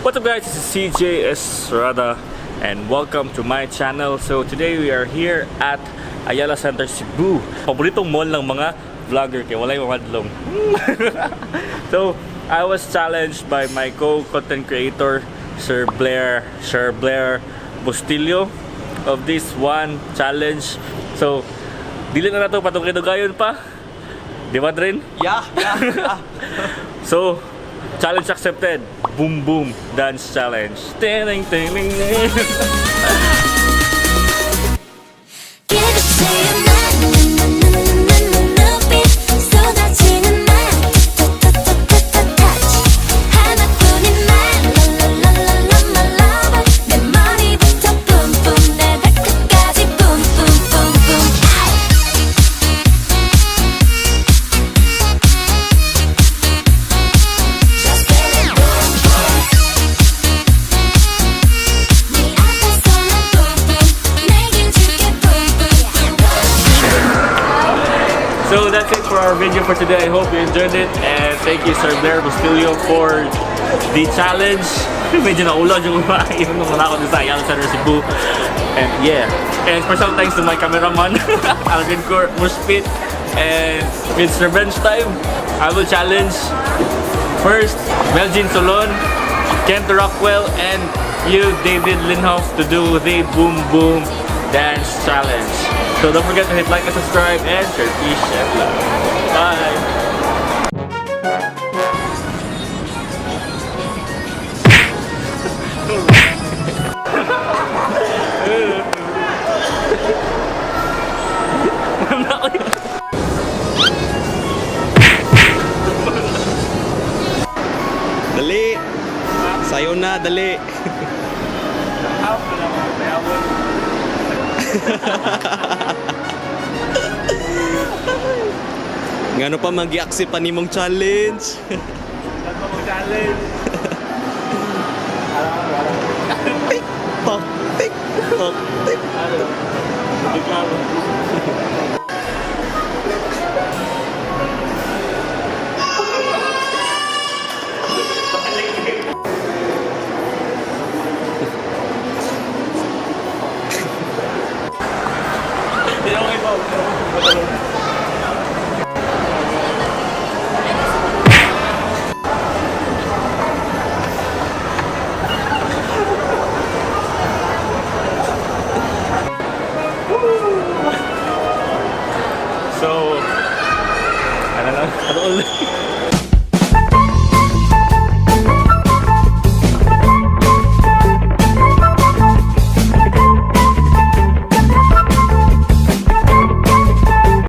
What's up guys, this is CJ Estrada and welcome to my channel. So today we are here at Ayala Center, Cebu. Paboritong mall ng mga vlogger kaya wala yung mga dlong. So I was challenged by my co-content creator Sir Blaire Bustillo of this one challenge. So dili na nato patong kinugayon pa. Di ba Drin? Yeah. So challenge accepted. Bboom Bboom dance challenge. Ting ting ting. So that's it for our video for today. I hope you enjoyed it and thank you Sir Blaire Bustillo for the challenge. Medyo naulog yung iyon nung ako sa Ayala Center, Cebu. And yeah, and special thanks to my cameraman Alvin Muspit and Mr. Bench Time. I will challenge first Meljean Solon, Kent Rockwell, and you David Linhof to do the Bboom Bboom dance challenge. So don't forget to hit like and subscribe and share, peace and love. Bye! Dali. Sayo na, dali. Ngano pa mag-i-accept pa nimong challenge? Challenge.